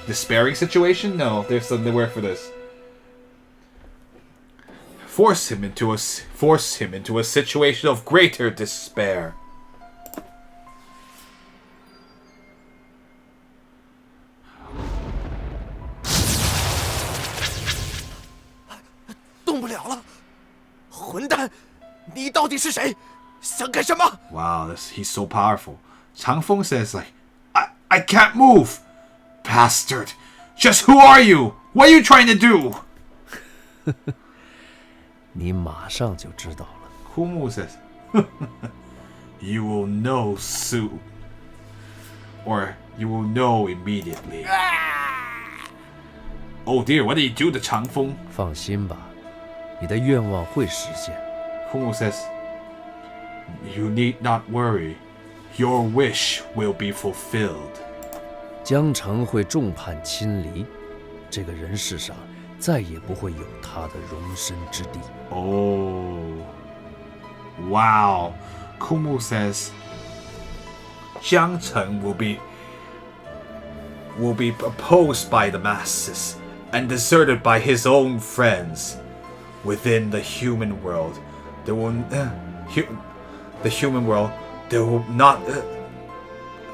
despairing situation? No, there's the word for this. Force him into a situation of greater despair. 动不了了，混蛋！你到底是谁？想干什么 ？Wow, he's so powerful. 长风 says like, I can't move, bastard. Just who are you? What are you trying to do? 你马上就知道了。Kumu says, you will know soon, or you will know immediately. Oh dear, what did he do to 长风？放心吧，你的愿望会实现。Kumu says, you need not worry. Your wish will be fulfilled. 江城会众叛亲离，这个人世上再也不会有他的容身之地。Oh, wow. Kumu says, 江城 will be opposed by the masses and deserted by his own friends. Within the human world, there will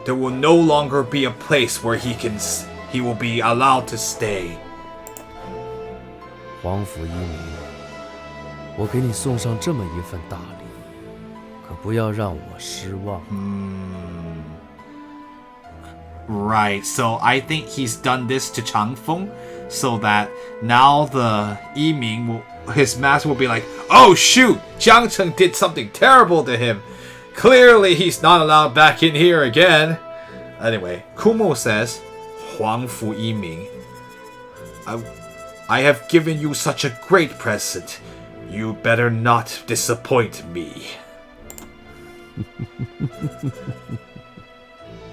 there will no longer be a place where he will be allowed to stay. 皇甫一鸣，我给你送上这么一份大礼，可不要让我失望。Right, so I think he's done this to Changfeng, so that now the Yiming his master will be like, oh shoot, Jiang Cheng did something terrible to him. Clearly he's not allowed back in here again. Anyway, Kumo says, Huang Fu Yiming, I have given you such a great present. You better not disappoint me.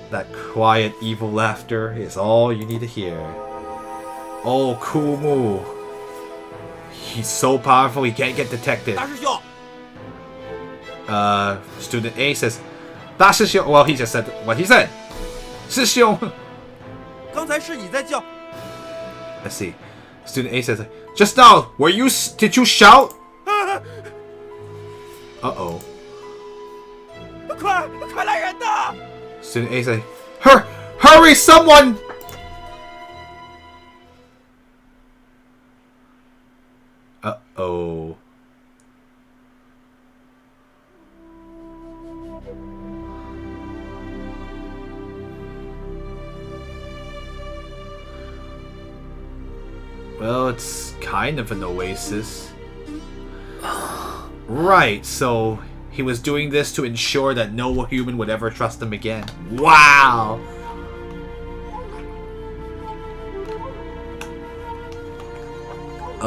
That quiet, evil laughter is all you need to hear. Oh, Kumu. He's so powerful, he can't get detected. 大师兄， Student A says, 大师兄, well, he just said what he said. 师兄. 刚才是你在叫。 Let's see. Student A says, just now, did you shout? Uh-oh. 快来人呐！ Student A says, hurry, someone! Uh-oh. Well, it's kind of an oasis. Right, so he was doing this to ensure that no human would ever trust him again. Wow!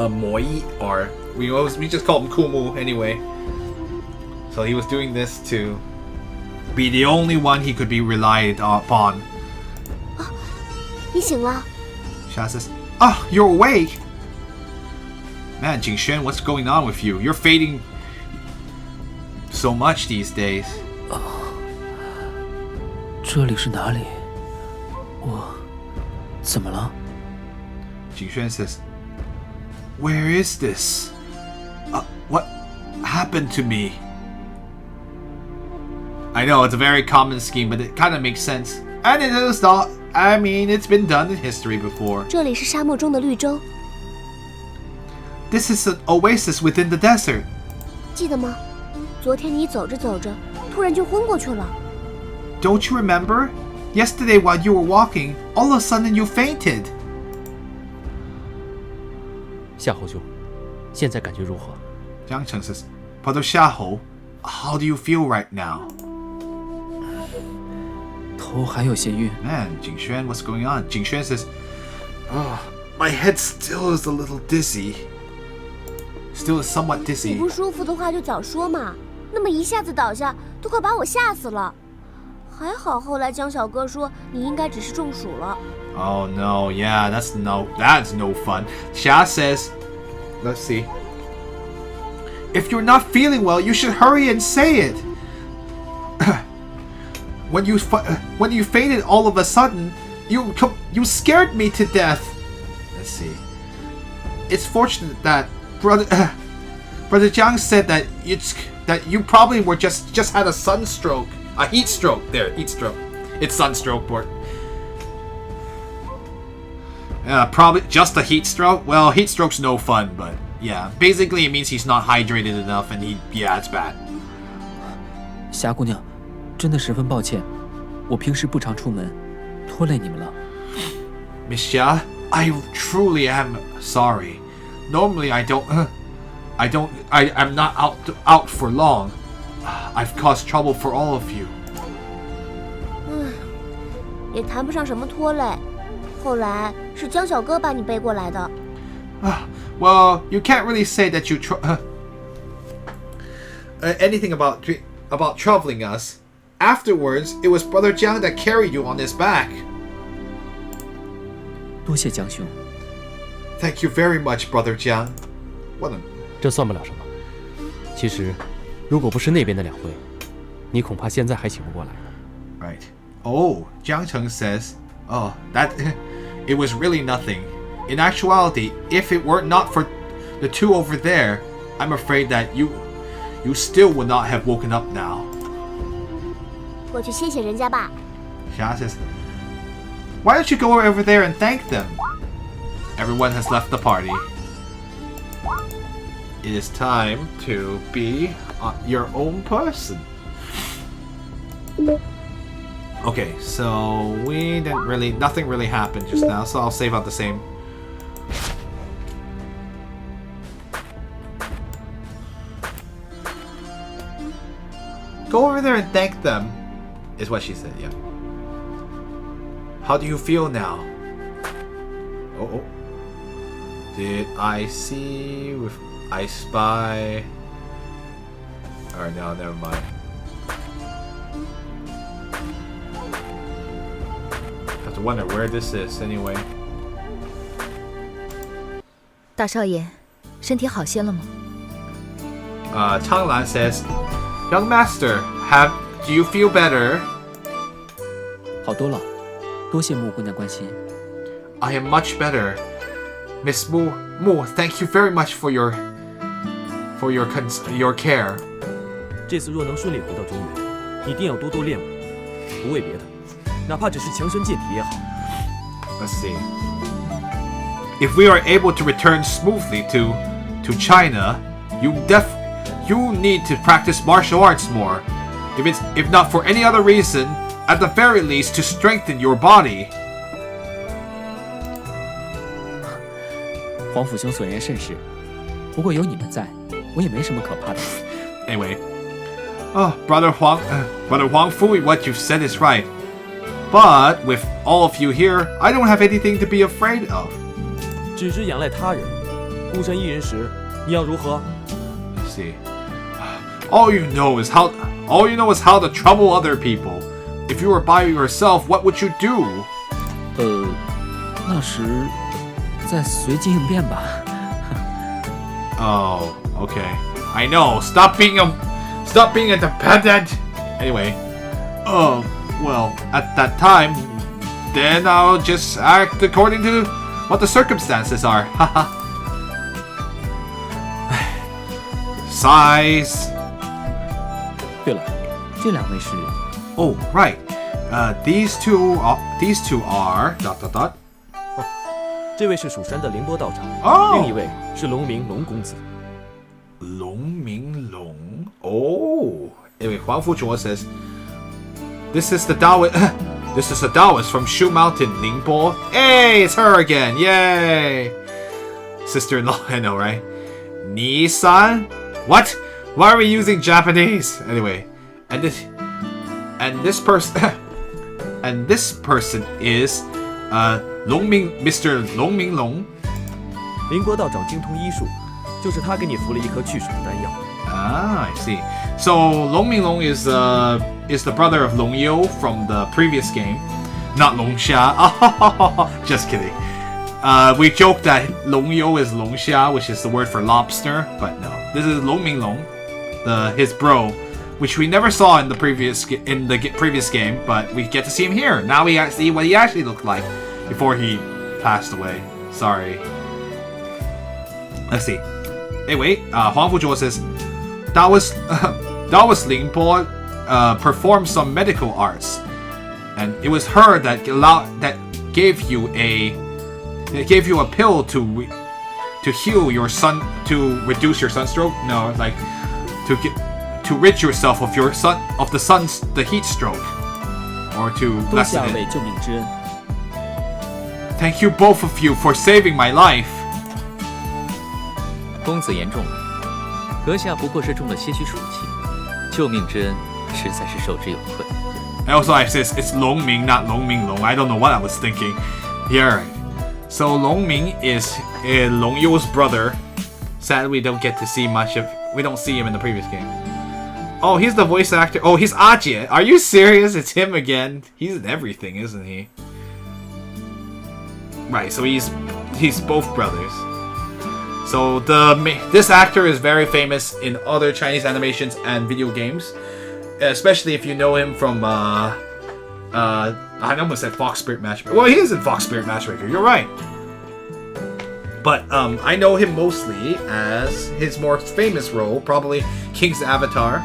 Moi, or we just call him Kumu anyway. So he was doing this to be the only one he could be relied upon. 你醒了？ Xia says, "Ah, you're awake." Man, Jingxuan, what's going on with you? You're fading so much these days. 这里是哪里？我怎么了？ Jingxuan says, "Where is this? What happened to me?" I know it's a very common scheme, but it kind of makes sense. And it is not. I mean, it's been done in history before. 这里是沙漠中的绿洲， This is an oasis within the desert. 记得吗？昨天你走着走着，突然就昏过去了。 Don't you remember? Yesterday while you were walking, all of a sudden you fainted. 夏侯兄，现在感觉如何？ Jiang Cheng says, "Brother Xiahou, how do you feel right now?" 头还有些晕。 Man, Jingxuan, what's going on? Jingxuan says, "Oh, my head still is a little dizzy. Still is somewhat 你 dizzy." 不舒服的话就早说嘛，那么一下子倒下，都快把我吓死了。还好后来江小哥说你应该只是中暑了。 Oh no, yeah, that's no fun. Xia says, let's see. If you're not feeling well, you should hurry and say it. When you fainted all of a sudden, You scared me to death. Let's see. It's fortunate that brother Jiang said that you probably were just had a sunstroke, a heat stroke. There, heat stroke. It's sunstroke, Bort. Probably just a heat stroke. Well, heat stroke's no fun, but yeah, basically it means he's not hydrated enough, and it's bad. 霞姑娘，真的十分抱歉，我平时不常出门，拖累你们了。Miss Xia, I truly am sorry. Normally I'm not out for long. I've caused trouble for all of you. 也谈不上什么拖累。后来是江小哥把你背过来的。Well, you can't really say that you anything about troubling us. Afterwards, it was Brother Jiang that carried you on his back. 多谢江兄。Thank you very much, Brother Jiang. 这算不了什么。其实，如果不是那边的两位，你恐怕现在还醒不过来。Right. Oh, Jiang Cheng says, that it was really nothing. In actuality, if it were not for the two over there, I'm afraid that you still would not have woken up now. 过去谢谢人家吧。Xia says, why don't you go over there and thank them? Everyone has left the party. It is time to be your own person. Okay, so nothing really happened just now, so I'll save out the same. Go over there and thank them, is what she said, yeah. How do you feel now? Oh. Did I see with I spy? Alright, no, never mind. Have to wonder where this is anyway. 大少爷，身体好些了吗？Changlan says, Young Master, do you feel better? 好多了，多谢穆姑娘关心。I am much better. Miss Mu, thank you very much for your care. 这次若能顺利回到中原，一定要多多练武，不为别的，哪怕只是强身健体也好。Let's see. If we are able to return smoothly to China, you need to practice martial arts more. If not for any other reason, at the very least to strengthen your body. 皇甫兄所言甚是，不过有你们在，我也没什么可怕的。Anyway, Brother Huang Fu, what you've said is right. But with all of you here, I don't have anything to be afraid of. 只知仰赖他人，孤身一人时，你要如何？ Let's see. All you know is how to trouble other people. If you were by yourself, what would you do? 那时再随机应变吧。Oh, okay. I know. Stop being a dependent. Anyway, well, at that time, then I'll just act according to what the circumstances are. Haha. Sighs. 对了，这两位是。Oh, right. These two are ... 这位是蜀山的凌波道长， Oh. 另一位是龙明龙公子。龙明龙. Oh. Anyway, Huang Fuchuo says, This is the Taoist from Shu Mountain, Ningbo. Hey, it's her again. Yay. Sister-in-law, I know, right? Ni-san? What? Why are we using Japanese? Anyway, and this person and this person is Mr. Long Ming Long. 凌波道长精通医术，就是他给你服了一颗去水的丹药。Ah, I see. So Long Ming Long is the brother of Long Yo from the previous game, not Long Xia. Just kidding. We joke that Long Yo is Long Xia, which is the word for lobster, but no. This is Long Ming Long, his bro which we never saw in the previous game, but we get to see him here. Now we see what he actually looked like before he passed away. Sorry. Let's see. Hey, wait. Huang Fuzhuo says that was Ling Bo performed some medical arts, and it was her that gave you a pill to heal your sun, to reduce your sunstroke. No, like to rid yourself of the heat stroke, or to 多谢 lessen 二位 it. 救命之恩。 Thank you both of you for saving my life. 公子言重了，阁下不过是中了些许暑气，救命之恩实在是受之有愧。 And also, I says it's Long Ming, not Long Ming Long. I don't know what I was thinking. Yeah, right. So Long Ming is Long You's brother. Sadly, we don't get to see much of. We don't see him in the previous game. Oh, he's the voice actor. Oh, he's Ajie. Are you serious? It's him again. He's in everything, isn't he? Right. So he's both brothers. So this actor is very famous in other Chinese animations and video games, especially if you know him from I almost said Fox Spirit Matchmaker. Well, he is in Fox Spirit Matchmaker. You're right. But I know him mostly as his more famous role, probably King's Avatar,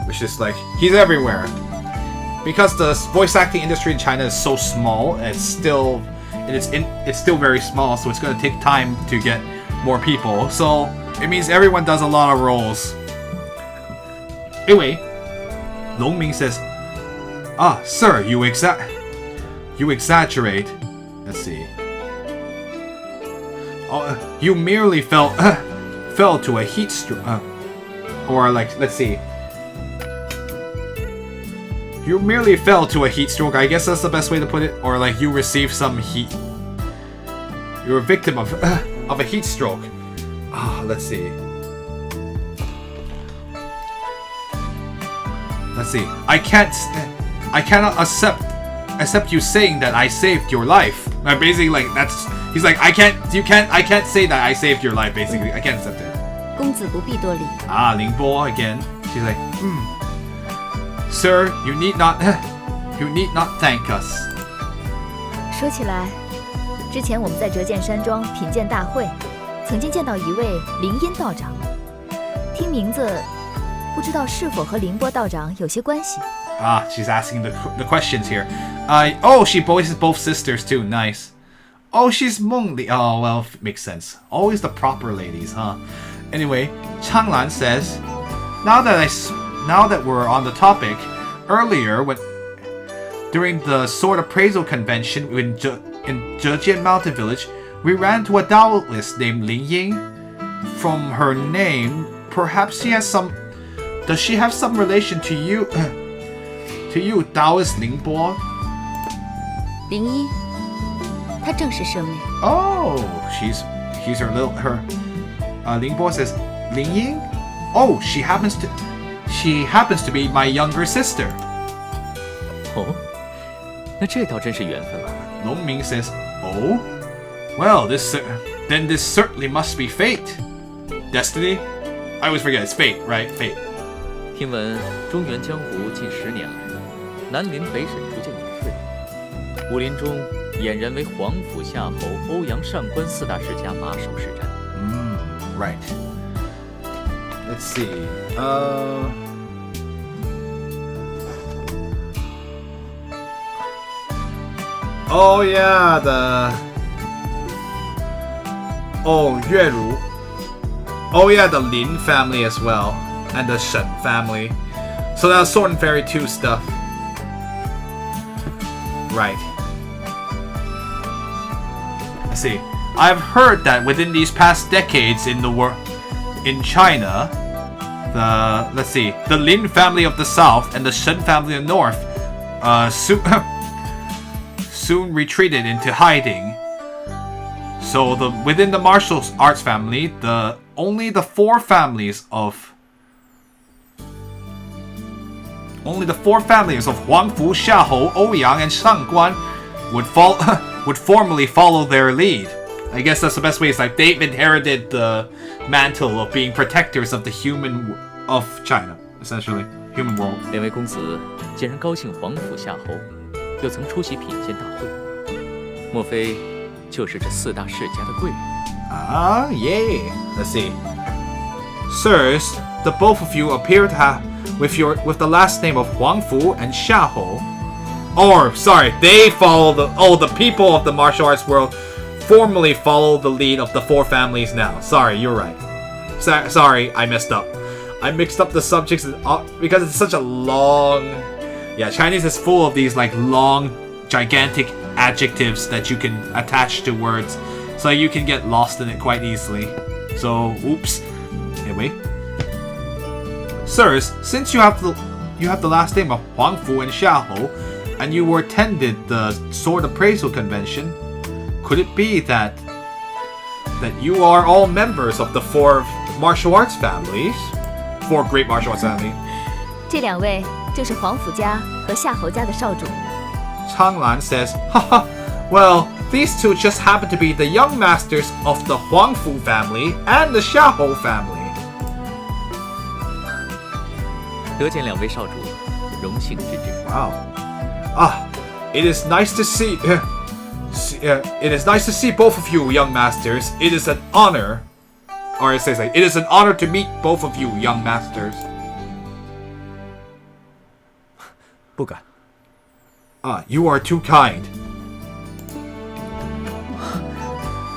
which is like he's everywhere. Because the voice acting industry in China is so small, and it's still very small, so it's gonna take time to get more people. So it means everyone does a lot of roles. Anyway, Long Ming says, "Ah, sir, you exaggerate. Let's see. You merely fell to a heat stroke, or like, let's see. You merely fell to a heat stroke. I guess that's the best way to put it. Or like you received some heat. You're a victim of a heat stroke. Let's see. Let's see. I cannot accept you saying that I saved your life. Basically, like that's. He's like, I can't say that I saved your life. Basically, I can't accept it. 公子不必多礼。 Ling Bo again. She's like, Sir, you need not thank us. 说起来，之前我们在折剑山庄品鉴大会，曾经见到一位灵音道长，听名字，不知道是否和凌波道长有些关系。 She's asking the questions here. She voices both sisters too. Nice. Oh, she's Mengli. Oh, well, makes sense. Always the proper ladies, huh? Anyway, Changlan says, now that we're on the topic, earlier during the sword appraisal convention in Zhejian Mountain Village, we ran into a Taoist named Lin Ying. From her name, perhaps does she have some relation to you, Taoist Ling Bo? 灵一，她正是生妹。 Oh, she's her. Ling Bo says, Ling Ying? Oh, she happens to be my younger sister. 哦，那这倒真是缘分了。 Long Ming says, oh, well, this certainly must be fate. Destiny? I always forget it's fate, right? Fate. 听闻中原江湖近10年来，南林北沈逐渐隐退，武林中俨然为皇甫夏侯、欧阳上官4大世家马首是瞻。 Right. Let's see. Oh yeah, Yue Ru. Oh yeah, the Lin family as well, and the Shen family. So that's Sword and Fairy 2 stuff. Right. Let's see. I've heard that within these past decades in China, the Lin family of the south and the Shen family of the north, soon retreated into hiding. So within the martial arts family, only the four families of Huang Fu, Xiahou, Ouyang, and Shangguan would formally follow their lead. I guess that's the best way. It's like they've inherited the mantle of being protectors of the of China, essentially. human world. 两位公子既然高兴皇甫夏侯，又曾出席品鉴大会，莫非就是这四大世家的贵人？ Ah, yeah. Let's see. Sirs, the both of you appear to have with the last name of Huangfu and Xiahou. Or, sorry, they follow the people of the martial arts world formally follow the lead of the four families now. Sorry, you're right. Sorry, I messed up. I mixed up the subjects because it's such a long... Yeah, Chinese is full of these like long, gigantic adjectives that you can attach to words, so you can get lost in it quite easily. So, oops. Anyway. Sirs, since you have the last name of Huangfu and Xiahou, and you were attended the sword appraisal convention, could it be that you are all members of the four martial arts families? Four great martial arts families. 这两位就是皇甫家和夏侯家的少主。 Changlan says, haha, well, these two just happen to be the young masters of the Huangfu family and the Xiahou family. 得见两位少主，荣幸之至。 Wow. It is nice to see. It is nice to see both of you, young masters. It is an honor, or it says like, it is an honor to meet both of you, young masters. 不敢。 You are too kind.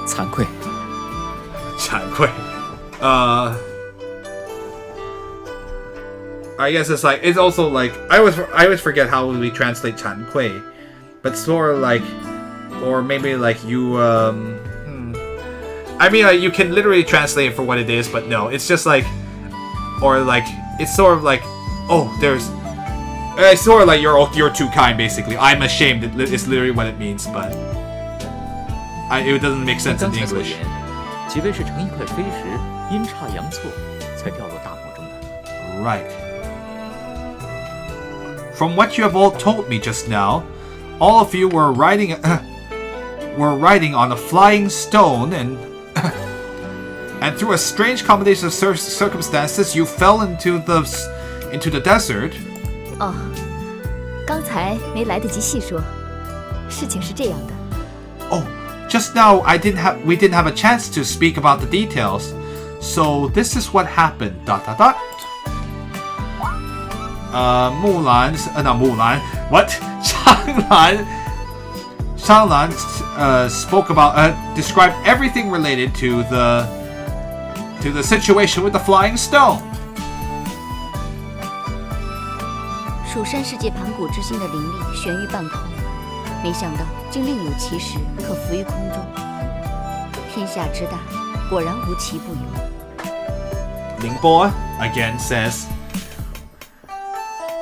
惭愧。惭愧. I guess it's like, it's also like, I always forget how we translate 惭愧, but sort of like, or maybe like you, I mean, like, you can literally translate it for what it is, but no, it's just like, or like, it's sort of like, oh, it's sort of like you're too kind, basically. I'm ashamed, it's literally what it means, but it doesn't make sense in 刚才所 English. 言，几位是乘一块飞石，阴差阳错才掉落大漠中的。 Right. From what you have all told me just now, all of you were riding on a flying stone, and and through a strange combination of circumstances, you fell into the desert. 哦，刚才没来得及细说，事情是这样的。 Oh, just now we didn't have a chance to speak about the details. So this is what happened. ... Not Mulan. What? Shanglan spoke about, described everything related to the situation with the flying stone. 蜀山世界盘古之心的灵力悬于半空，没想到竟另有其时可浮于空中。天下之大，果然无奇不有。 Ningbo again says,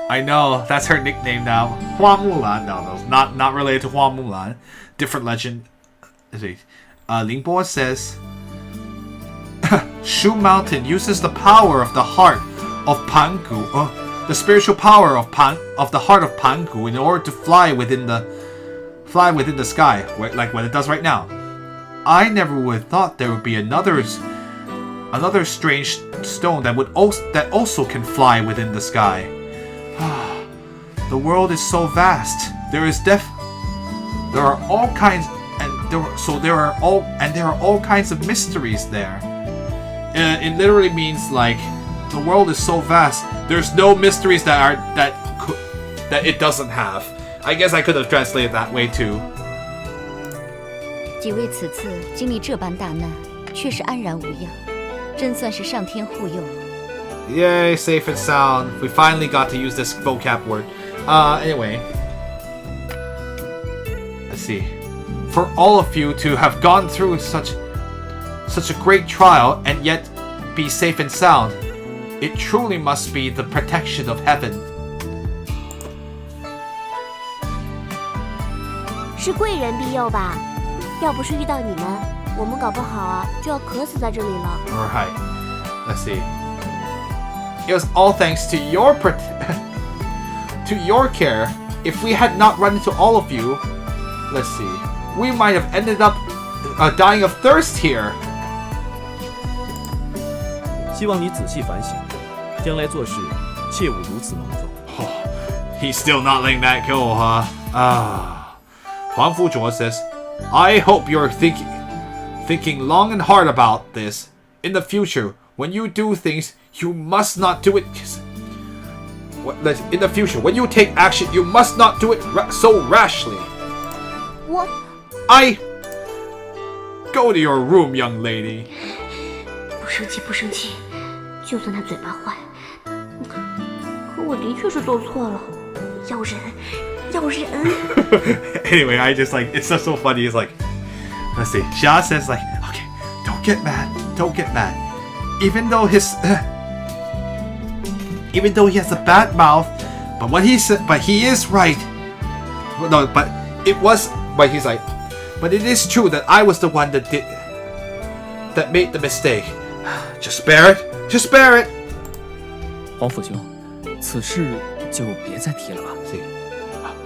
I know, that's her nickname now. Hua Mulan. No, not related to Hua Mulan. Different legend. Ningbo says, Shu Mountain uses the power of the heart of Pangu, the spiritual power of the heart of Pangu, in order to fly within the sky, like what it does right now. I never would have thought there would be another strange stone that also can fly within the sky. The world is so vast. There are all kinds, there are all kinds of mysteries there. It literally means like the world is so vast. There's no mysteries that it doesn't have. I guess I could have translated that way too. 几位此次经历这般大难，却是安然无恙，真算是上天护佑。 Yay, safe and sound. We finally got to use this vocab word. Anyway. Let's see. For all of you to have gone through such a great trial and yet be safe and sound, it truly must be the protection of heaven. 是贵人庇佑吧？要不是遇到你们，我们搞不好啊就要渴死在这里了。 Alright. Let's see. It was all thanks to your care. If we had not run into all of you, let's see, we might have ended up dying of thirst here. 希望你仔细反省，将来做事切勿如此莽撞。He's still not letting that go, huh? Huang Fuzhuo says, I hope you're thinking long and hard about this. In the future, when you do things, you must not do it. In the future, when you take action, you must not do it so rashly. Go to your room, young lady. 不生气，不生气，就算他嘴巴坏，可我的确是做错了，要忍，要忍。Anyway, I just like, it's just so funny. It's like, let's see. Xia says like, okay, don't get mad. Even though he has a bad mouth, but he is right. No, but he's like, but it is true that I was the one that made the mistake. Just spare it. 皇甫兄，此事就别再提了吧。 See,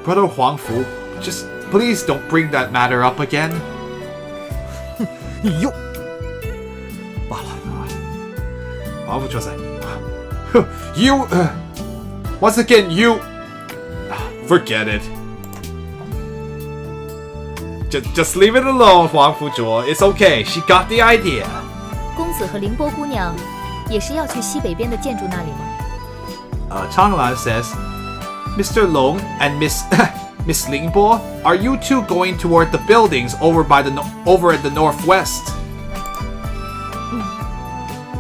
Brother Huang Fu, just please don't bring that matter up again. 你又罢了，皇甫就是，you, once again you, forget it. Just leave it alone, Huang Fuzhuo. It's okay. She got the idea. 公子和凌波姑娘也是要去西北边的建筑那里吗？ Changlan says, Mr. Long and Miss Lingbo, are you two going toward the buildings over at the northwest?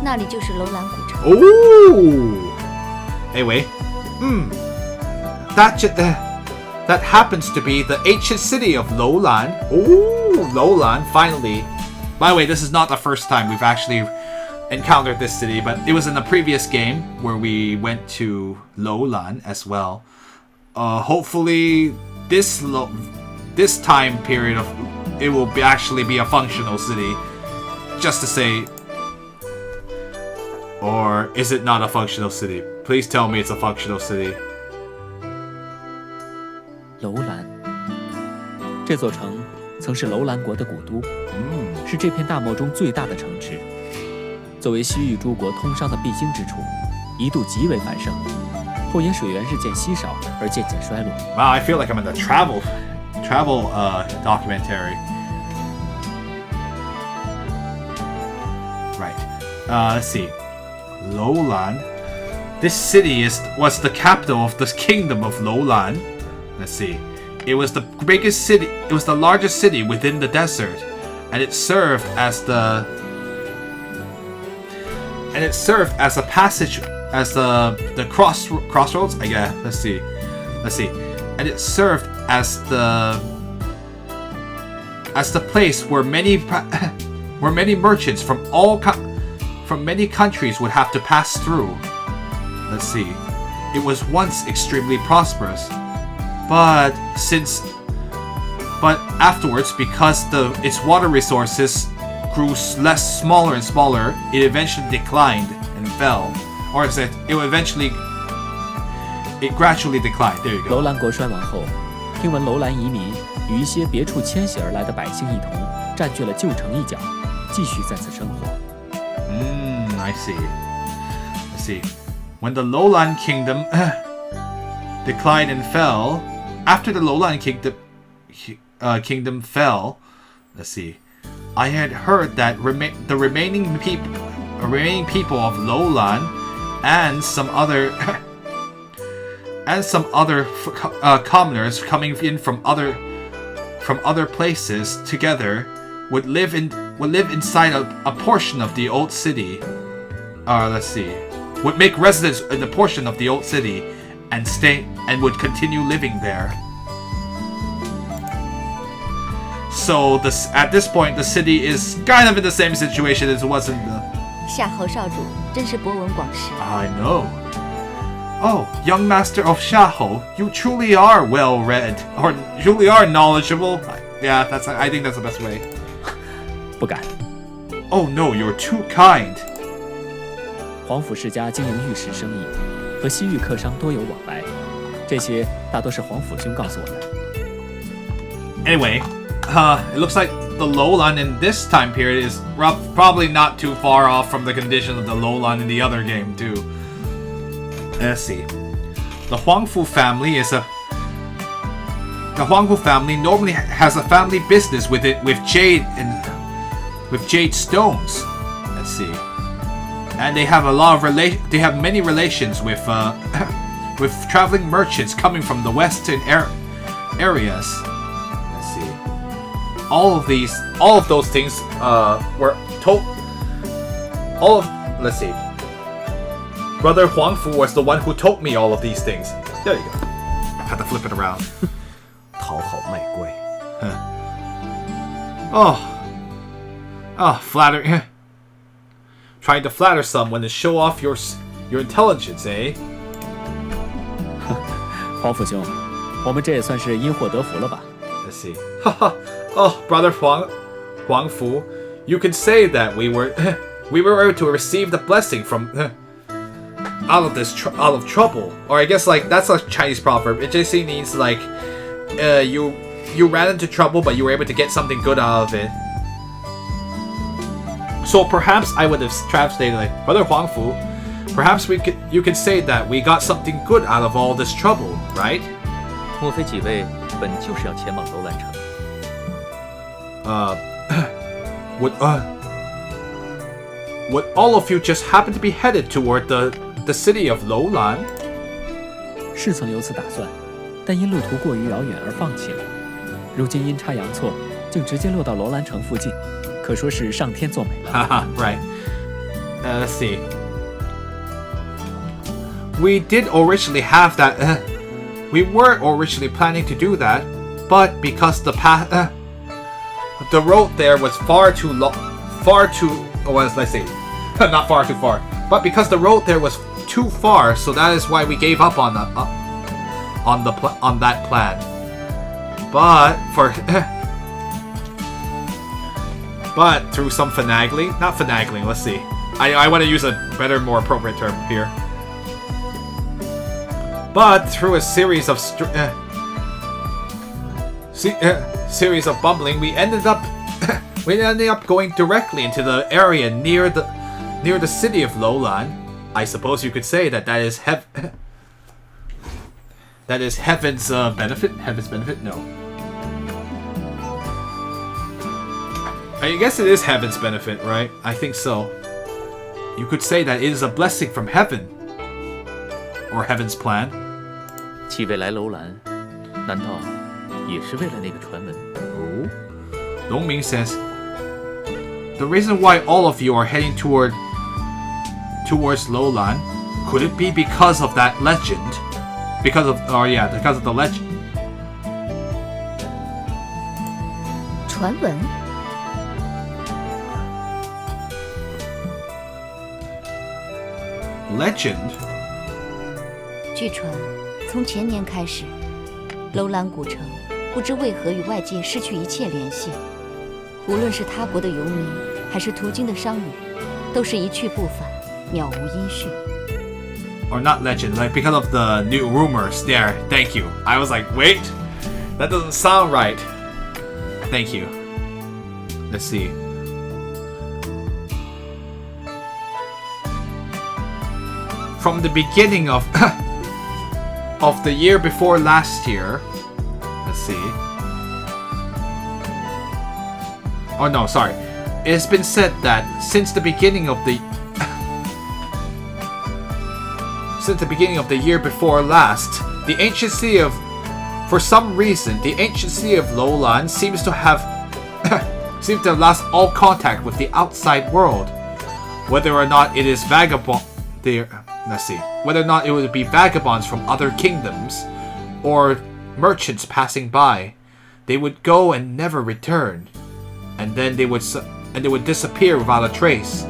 那里就是楼兰古城。 Ooh. Anyway, that happens to be the ancient city of Lowlan. Ooh, Lowlan, finally. By the way, this is not the first time we've actually encountered this city, but it was in the previous game where we went to Lowlan as well. Hopefully, this time period of it will actually be a functional city. Just to say, or is it not a functional city? Please tell me it's a functional city. 楼兰，这座城曾是楼兰国的古都，是这片大漠中最大的城池。作为西域诸国通商的必经之处，一度极为繁盛。后因水源日渐稀少而渐渐衰落。Wow, I feel like I'm in the travel documentary. Right. Let's see. Lowlan. This city was the capital of the kingdom of Lowlan. Let's see. It was the biggest city. It was the largest city within the desert, and it served as the passage, as the crossroads. I guess. Let's see. And it served as the place where many merchants from many countries would have to pass through. Let's see. It was once extremely prosperous, but afterwards, because its water resources grew smaller and smaller, it eventually declined and fell. Or is it gradually declined. There you go. 楼兰国衰亡后，听闻楼兰移民与一些别处迁徙而来的百姓一同占据了旧城一角，继续在此生活。I see. Let's see. When the Lowland Kingdom declined and fell, after the Lowland Kingdom fell, let's see. I had heard that the remaining people of Lowland and some other commoners coming in from other places together would live inside a portion of the old city. Let's see. Would make residence in a portion of the old city and would continue living there. So at this point, the city is kind of in the same situation as it was in the. 夏侯少主真是博闻广识。 I know. Oh, young master of Xiahou, you truly are well read, or truly are knowledgeable. Yeah, I think that's the best way. 不敢。 Oh no, you're too kind. 皇甫世家经营玉石生意，和西域客商多有往来，这些大多是皇甫兄告诉我的。 Anyway, it looks like the lowland in this time period is probably not too far off from the condition of the lowland in the other game too. let's see. The Huangfu family normally has a family business with jade stones. Let's see. And they have they have many relations with with traveling merchants coming from the western areas. Let's see. All of those things were told. Let's see. Brother Huangfu was the one who told me all of these things. There you go. I had to flip it around. 讨好卖乖。Flatter. Trying to flatter someone to show off your intelligence, eh? 黄甫兄，我们这也算是因祸得福了吧？ Let's see. Brother Huangfu, you can say that we were able to receive the blessing from out of trouble. Or I guess like that's a Chinese proverb. It just means like you ran into trouble, but you were able to get something good out of it. So perhaps I would have translated like, Brother Huangfu, perhaps you could say that we got something good out of all this trouble, right? 莫非几位本就是要前往楼兰城？ Would all of you just happen to be headed toward the city of Lowlan? 是曾有此打算，但因路途过于遥远而放弃了。如今阴差阳错，竟直接落到楼兰城附近，可说是上天作美了。Haha, right. Let's see. We did originally have that. We were originally planning to do that, but because the road there was let's say, not far too far, but because the road there was too far, so that is why we gave up on that plan. But through some finagling, not finagling, let's see. I want to use a better, more appropriate term here. But through a series of series of bumbling, we ended up going directly into the area near the city of Lowlan. I suppose you could say that is heaven's benefit. Heaven's benefit? No. I guess it is heaven's benefit, right? I think so. You could say that it is a blessing from heaven, or heaven's plan. 七位来楼兰，难道也是为了那个传闻？ Oh. Dongming says, the reason why all of you are heading towards Lowlan, could it be because of that legend? Because of the legend. 传闻？ Legend? 据传，从前年开始，楼兰古城不知为何与外界失去一切联系。无论是他国的游民，还是途经的商旅，都是一去不返，渺无音讯。 Or not legend, like because of the new rumors. There, thank you. I was like, wait, that doesn't sound right. Thank you. Let's see. From the beginning of the year before last year, let's see. Oh no, sorry. It's been said that since the beginning of the year before last, the ancient city of, for some reason, the ancient city of Lowlan seems to have lost all contact with the outside world. Whether or not it is whether or not it would be vagabonds from other kingdoms, or merchants passing by, they would go and never return, and then they would disappear without a trace.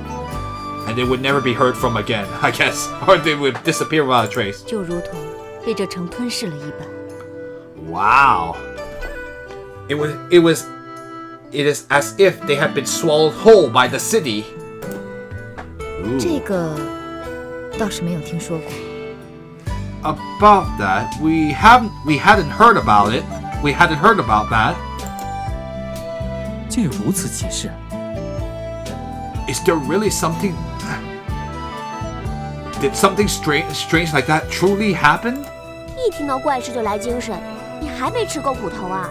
And they would never be heard from again, I guess. Or they would disappear without a trace. 就如同被这城吞噬了一般。 Wow. It is as if they had been swallowed whole by the city. Ooh. 这个倒是没有听说过。 About that, we hadn't heard about it. We hadn't heard about that. 竟有如此奇事！ Is there really something Did something strange like that truly happen? 一听到怪事就来精神，你还没吃够苦头啊？